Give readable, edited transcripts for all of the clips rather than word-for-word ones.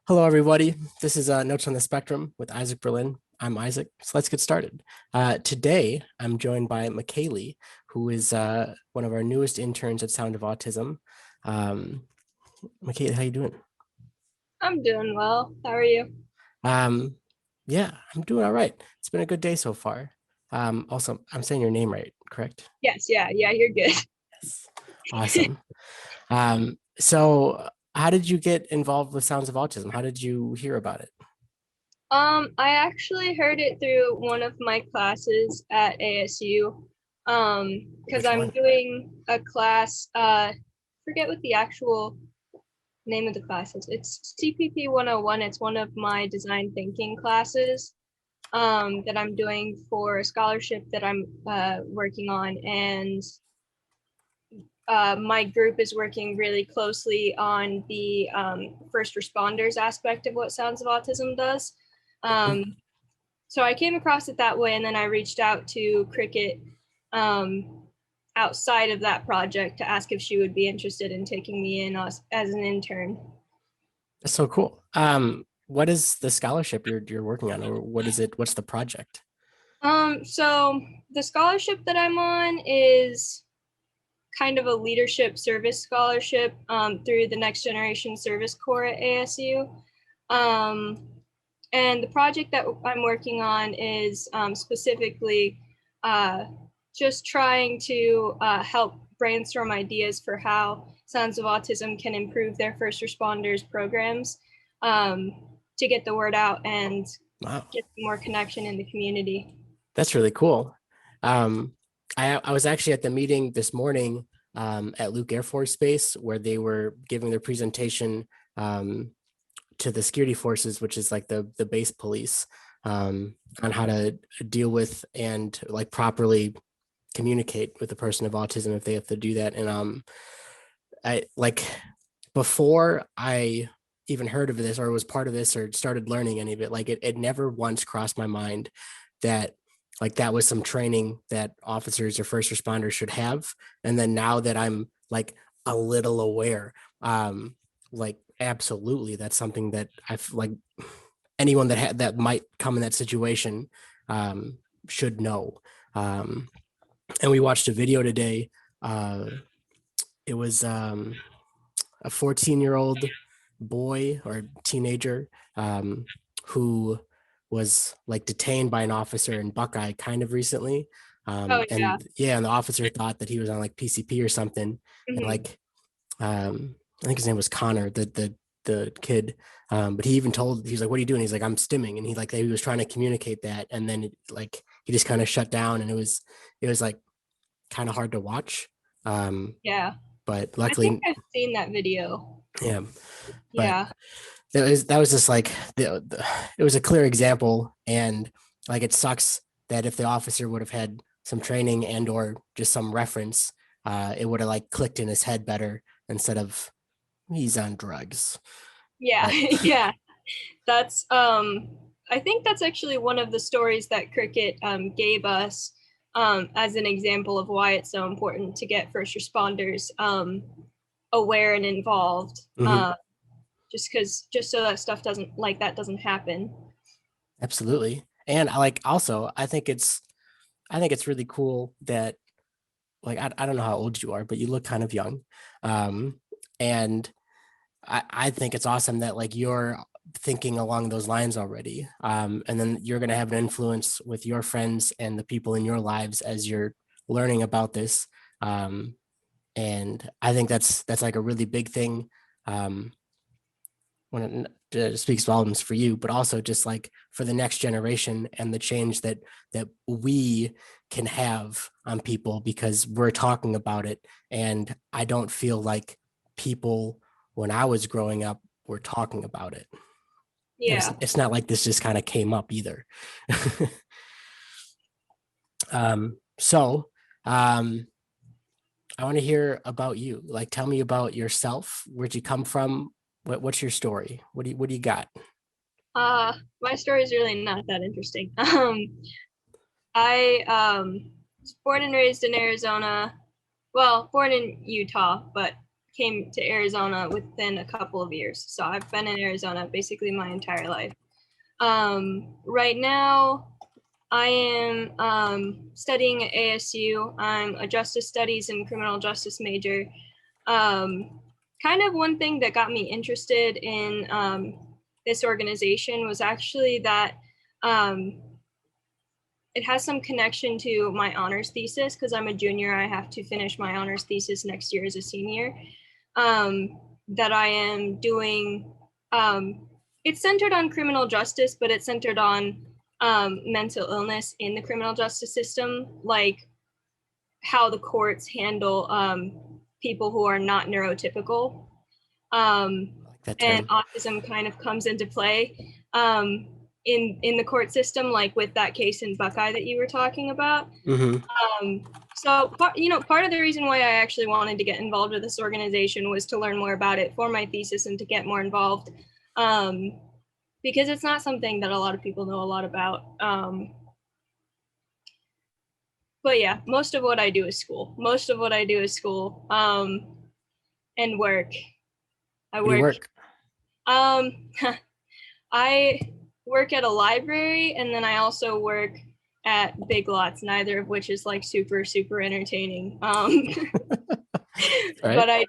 Hello, everybody. This is Notes on the Spectrum with Isaac Berlyn. I'm Isaac. So let's get started. Today, I'm joined by Mikaylee, who is one of our newest interns at Sound of Autism. Mikaylee, how you doing? I'm doing well. How are you? Yeah, I'm doing all right. It's been a good day so far. Also, I'm saying your name right, correct? Yes, yeah, you're good. Yes. Awesome. So how did you get involved with Sounds of Autism? How did you hear about it? I actually heard it through one of my classes at ASU. Because Which I'm one? doing a class, forget what the actual name of the class is. It's CPP 101. It's one of my design thinking classes, that I'm doing for a scholarship that I'm working on. And my group is working really closely on the first responders aspect of what Sounds of Autism does. Um, so I came across it that way, and then I reached out to Cricket um, outside of that project to ask if she would be interested in taking me in as an intern. That's so cool. What is the scholarship you're working on, or what is it? What's the project? So the scholarship that I'm on is kind of a leadership service scholarship through the Next Generation Service Corps at ASU. Um, and the project that I'm working on is specifically uh, just trying to help brainstorm ideas for how Sons of Autism can improve their first responders programs um, to get the word out and Wow, get more connection in the community. that's really cool. Um, I was actually at the meeting this morning at Luke Air Force Base where they were giving their presentation to the security forces, which is like the base police, on how to deal with and like properly communicate with a person of autism if they have to do that. And I like before I even heard of this or was part of this or started learning any of it, like it never once crossed my mind that like that was some training that officers or first responders should have. And then now that I'm like a little aware, like absolutely that's something that I've like anyone that might come in that situation um, should know. Um, and we watched a video today. It was a 14-year-old boy or teenager who was like detained by an officer in Buckeye kind of recently. Oh, yeah. And yeah, and the officer thought that he was on like PCP or something. And Mm-hmm. like, I think his name was Connor, the kid. But he even told, he's like, what are you doing? He's like, I'm stimming. And he was trying to communicate that. And then like, he just kind of shut down and it was like kind of hard to watch. Um, Yeah. but I think luckily, I've seen that video. yeah, but Yeah. that was just like it was a clear example, and like it sucks that if the officer would have had some training and or just some reference, it would have like clicked in his head better instead of he's on drugs. Yeah. But Yeah. That's I think that's actually one of the stories that Cricket gave us as an example of why it's so important to get first responders aware and involved. mhm, Just so that stuff doesn't happen. absolutely, and I like also I think it's really cool that like I don't know how old you are, but you look kind of young, um, and I think it's awesome that like you're thinking along those lines already. And then you're going to have an influence with your friends and the people in your lives as you're learning about this. Um, and I think that's like a really big thing um, when it speaks volumes for you, but also just like for the next generation and the change that we can have on people because we're talking about it. And I don't feel like people when I was growing up were talking about it. And it's Yeah. it's not like this just kind of came up either. So I want to hear about you. Like tell me about yourself. Where'd you come from? What's your story? What do you got? My story is really not that interesting. I was born and raised in Arizona. Well, born in Utah, but came to Arizona within a couple of years. So I've been in Arizona basically my entire life. Right now, I am studying at ASU. I'm a justice studies and criminal justice major. Kind of one thing that got me interested in this organization was actually that it has some connection to my honors thesis because I'm a junior. I have to finish my honors thesis next year as a senior. That I am doing. It's centered on criminal justice, but it's centered on mental illness in the criminal justice system, like how the courts handle people who are not neurotypical. And autism kind of comes into play in the court system, like with that case in Buckeye that you were talking about. So, part of the reason why I actually wanted to get involved with this organization was to learn more about it for my thesis and to get more involved, because it's not something that a lot of people know a lot about. But yeah, most of what I do is school. And work. I Where do you work. work? I work at a library, and then I also work at Big Lots, neither of which is like super, super entertaining. Right. But I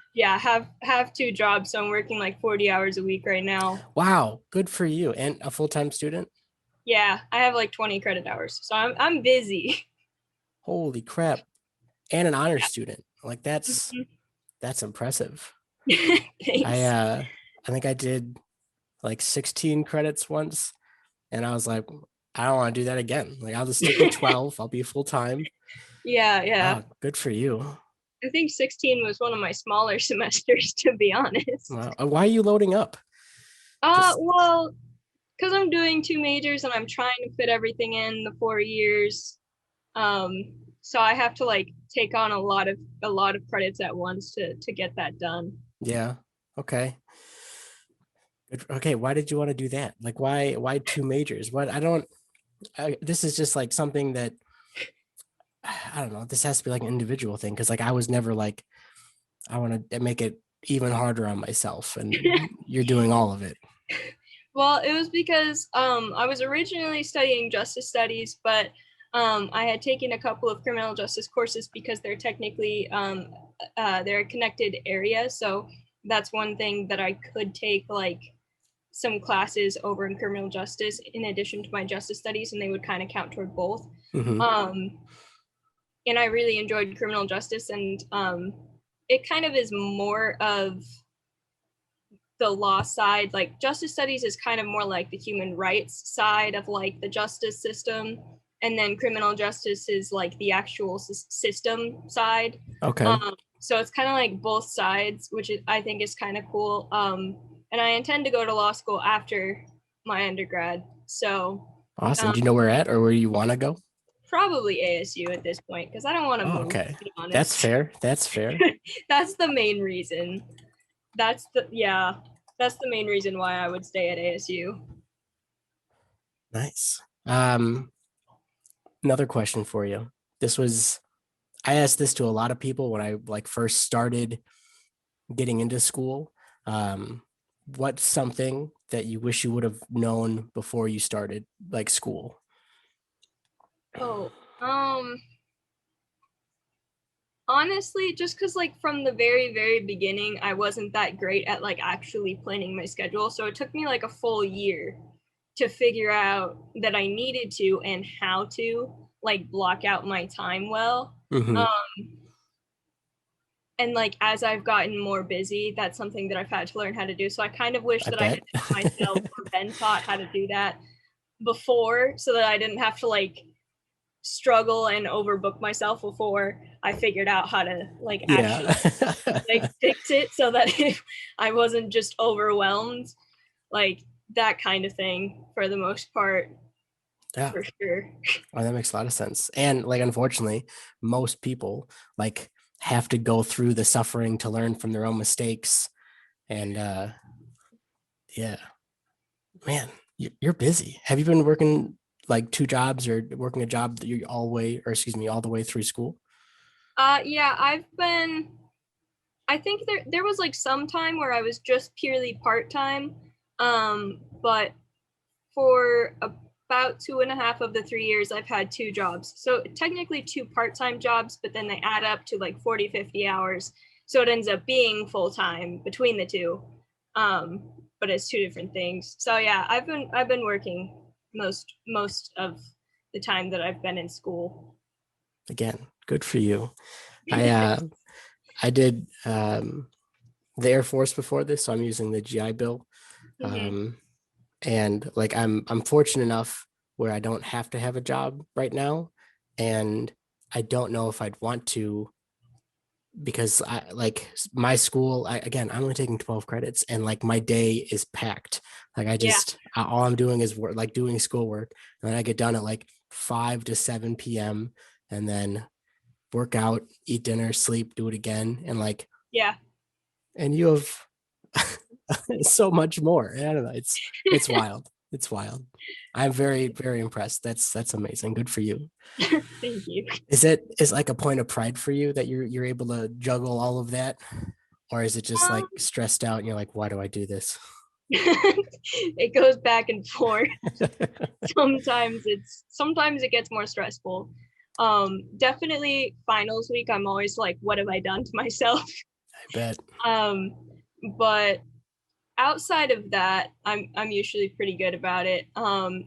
have two jobs, so I'm working like 40 hours a week right now. Wow, good for you. And a full-time student? Yeah, I have like 20 credit hours, so I'm busy. Holy crap. And an honor student. Like that's impressive. Thanks. I think I did like 16 credits once, and I was like, I don't want to do that again. Like I'll just stick with 12. I'll be full time. Yeah. Oh, good for you. I think 16 was one of my smaller semesters, to be honest. Wow. Why are you loading up? Well, because I'm doing two majors and I'm trying to fit everything in the 4 years. So I have to like take on a lot of credits at once to get that done. Yeah. Okay. Okay. Why did you want to do that? Like why two majors? This is just like something that I don't know. This has to be like an individual thing. Cause like I was never like, I want to make it even harder on myself, and you're doing all of it. Well, it was because I was originally studying justice studies, but I had taken a couple of criminal justice courses because they're technically they're a connected area. So that's one thing that I could take like some classes over in criminal justice in addition to my justice studies, and they would kind of count toward both. And I really enjoyed criminal justice, and it kind of is more of the law side. Like justice studies is kind of more like the human rights side of like the justice system, and then criminal justice is like the actual system side. Okay. So it's kind of like both sides, which I think is kind of cool. And I intend to go to law school after my undergrad. So Awesome. Do you know where at or where you want to go? probably ASU at this point because I don't want to move. Okay. To be honest. That's fair. That's fair. That's the main reason. That's the main reason why I would stay at ASU. Nice. Another question for you. I asked this to a lot of people when I like first started getting into school. What's something that you wish you would have known before you started like school? Oh, honestly, just because like from the very, very beginning, I wasn't that great at like actually planning my schedule. So it took me like a full year to figure out that I needed to and how to like block out my time well. And like as I've gotten more busy, that's something that I've had to learn how to do. So I kind of wish that I had taught myself or been taught how to do that before, so that I didn't have to like struggle and overbook myself before I figured out how to like actually like fix it, so that I wasn't just overwhelmed, like that kind of thing for the most part. Yeah, for sure. Oh, that makes a lot of sense. And like unfortunately, most people like have to go through the suffering to learn from their own mistakes. And yeah, man, you're busy. Have you been working like two jobs or working a job that you're all the way through school? Yeah, I've been I think there was like some time where I was just purely part-time. But for about 2.5 of the 3 years, I've had two jobs. So technically two part-time jobs, but then they add up to like 40, 50 hours. So it ends up being full-time between the two. But it's two different things. So yeah, I've been working most of the time that I've been in school. Again, good for you. I did the Air Force before this, so I'm using the GI Bill. Hmm. And like I'm fortunate enough where I don't have to have a job right now, and I don't know if I'd want to, because I like my school. I'm only taking 12 credits, and like my day is packed. Like Yeah. all I'm doing is work, like doing schoolwork, and then I get done at like 5 to 7 p.m. and then work out, eat dinner, sleep, do it again, and like, Yeah. and you have so much more. I don't know. It's wild. It's wild. I'm very, very impressed. That's amazing. Good for you. Thank you. Is like a point of pride for you that you're able to juggle all of that? Or is it just like Um, stressed out and you're like, why do I do this? it goes back and forth. Sometimes it gets more stressful. Definitely finals week, I'm always like, what have I done to myself? I bet. Um, but outside of that, I'm usually pretty good about it.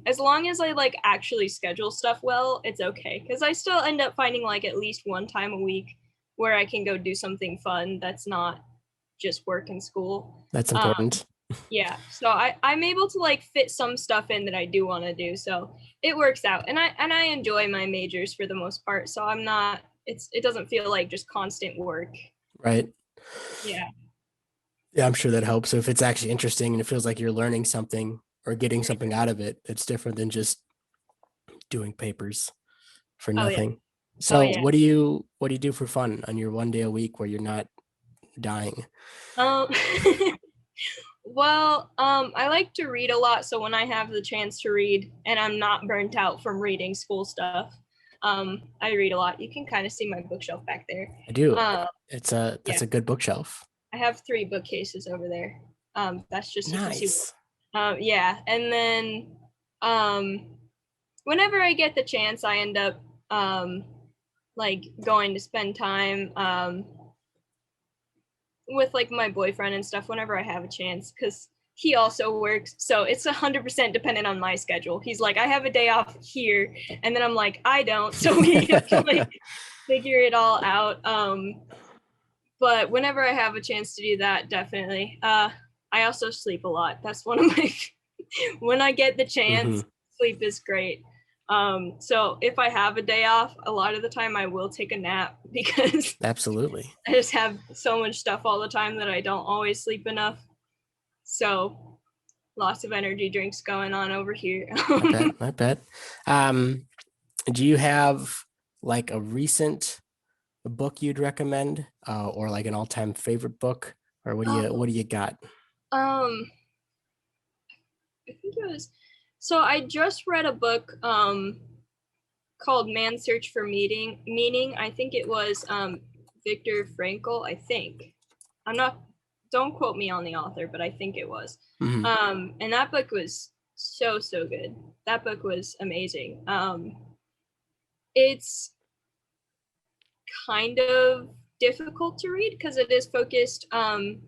As long as I like actually schedule stuff well, it's okay. Because I still end up finding like at least one time a week where I can go do something fun that's not just work and school. That's Um, important. yeah, so I'm able to like fit some stuff in that I do want to do, so it works out, and I enjoy my majors for the most part, so I'm not it doesn't feel like just constant work. Right. Yeah. Yeah, I'm sure that helps. So if it's actually interesting and it feels like you're learning something or getting something out of it, it's different than just doing papers for Oh yeah. nothing. Oh So yeah. what do you do for fun on your one day a week where you're not dying? um well, I like to read a lot, so when I have the chance to read and I'm not burnt out from reading school stuff, I read a lot. You can kind of see my bookshelf back there. I do. um That's yeah, a good bookshelf. I have three bookcases over there. That's just so you can see. Nice. Yeah, and then um, whenever I get the chance, I end up like going to spend time with like my boyfriend and stuff whenever I have a chance, because he also works, so it's 100% dependent on my schedule. He's like, I have a day off here, and then I'm like, I don't, so we have to like figure it all out. But whenever I have a chance to do that, definitely. I also sleep a lot. That's one of my when I get the Hmm. chance, sleep is great. So if I have a day off, a lot of the time I will take a nap because Absolutely. I just have so much stuff all the time that I don't always sleep enough. So lots of energy drinks going on over here. I bet. I bet. Um, do you have like a recent book you'd recommend, or like an all-time favorite book, or Oh, what do you got? um, I think it was. So I just read a book called Man's Search for Meaning. I think it was Viktor Frankl, I think. I'm not, don't quote me on the author, but I think it was. Mhm. And that book was so good. That book was amazing. It's kind of difficult to read because it is focused on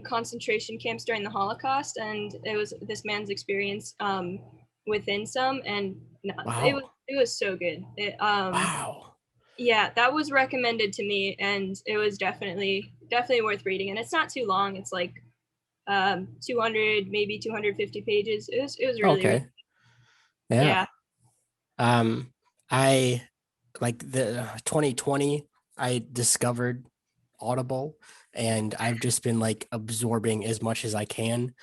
concentration camps during the Holocaust, and it was this man's experience within some, and no, Wow. it was so good. Wow. Yeah, that was recommended to me, and it was definitely worth reading. And it's not too long. It's like 200, maybe 250 pages. It was really Okay. Yeah. yeah. Um, I like the 2020, I discovered Audible, and I've just been like absorbing as much as I can.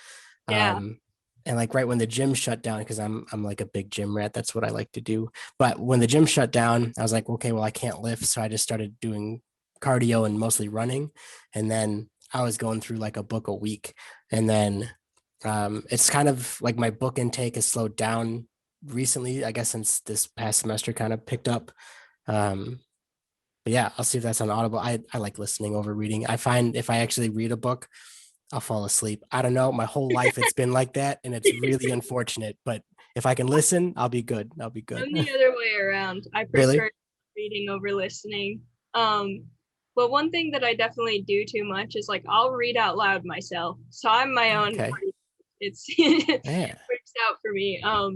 Yeah. Um, and like right when the gym shut down, because I'm like a big gym rat, that's what I like to do. But when the gym shut down, I was like, okay, well, I can't lift. So I just started doing cardio and mostly running. And then I was going through like a book a week. And then it's kind of like my book intake has slowed down recently, I guess, since this past semester kind of picked up. Um, but yeah, I'll see if that's on Audible. I like listening over reading. I find if I actually read a book, I'll fall asleep. I don't know. My whole life it's been like that, and it's really unfortunate. But if I can listen, I'll be good. I'll be good. I'm the other way around. I Really? prefer reading over listening. But one thing that I definitely do too much is like I'll read out loud myself. So I'm my own. Okay. It's it Yeah. works out for me. Well,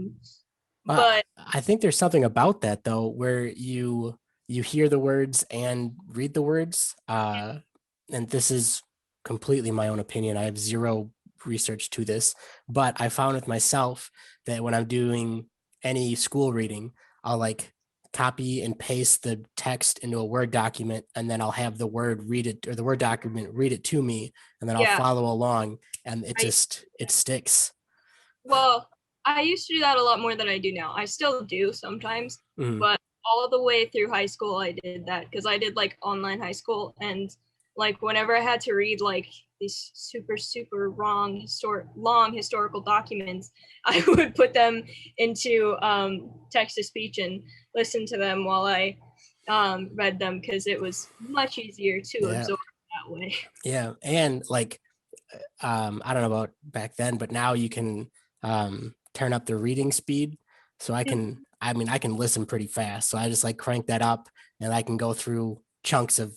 But I think there's something about that though, where you hear the words and read the words. And this is completely my own opinion. I have zero research to this, but I found with myself that when I'm doing any school reading, I'll like copy and paste the text into a Word document, and then I'll have the Word read it, or the Word document read it to me, and then I'll yeah, follow along, and it I just it sticks. well, I used to do that a lot more than I do now. I still do sometimes, Mm, but all the way through high school I did that because I did like online high school, and like whenever I had to read like these super long historical documents, I would put them into text to speech and listen to them while I read them because it was much easier to yeah, absorb that way. yeah, and like I don't know about back then, but now you can turn up the reading speed. So I mean, I can listen pretty fast. So I just like crank that up, and I can go through chunks of,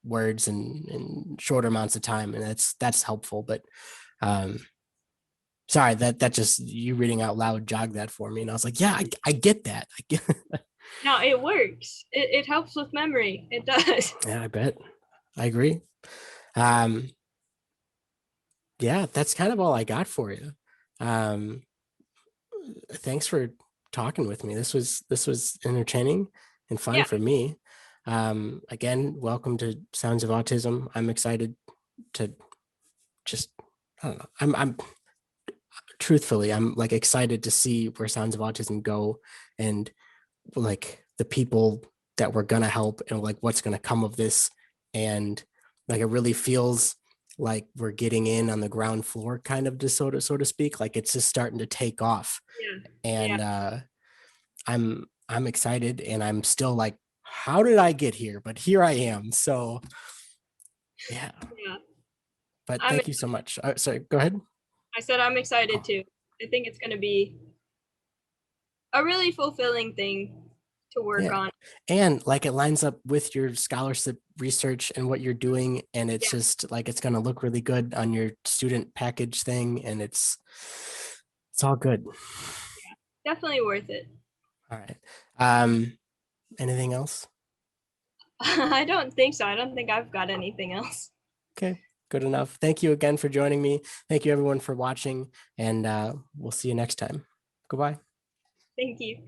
words in shorter amounts of time. And that's helpful. But um, sorry, that just you reading out loud jogged that for me. And I was like, yeah, I get that. I get, Now it works. It helps with memory. It does. yeah, I bet. I agree. Um, yeah, that's kind of all I got for you. Um, Thanks for talking with me. This was entertaining and fun Yeah. for me. Again, welcome to Sounds of Autism. I'm excited to just I don't know. I'm truthfully I'm like excited to see where Sounds of Autism go, and like the people that we're gonna help, and like what's gonna come of this. And like it really feels like we're getting in on the ground floor, kind of, just so to speak. Like it's just starting to take off. Yeah. Yeah. And I'm excited, and I'm still like, how did I get here? But here I am. So yeah. Yeah. But I'm thank you so much. Sorry, go ahead. I said I'm excited Oh, too. I think it's going to be a really fulfilling thing to work yeah. on. And like it lines up with your scholarship research and what you're doing. And it's Yeah, just like it's gonna look really good on your student package thing. And it's all good. definitely worth it. All right. Um, Anything else? I don't think so. I don't think I've got anything else. Okay, good enough. Thank you again for joining me. Thank you everyone for watching, and we'll see you next time. Goodbye. Thank you.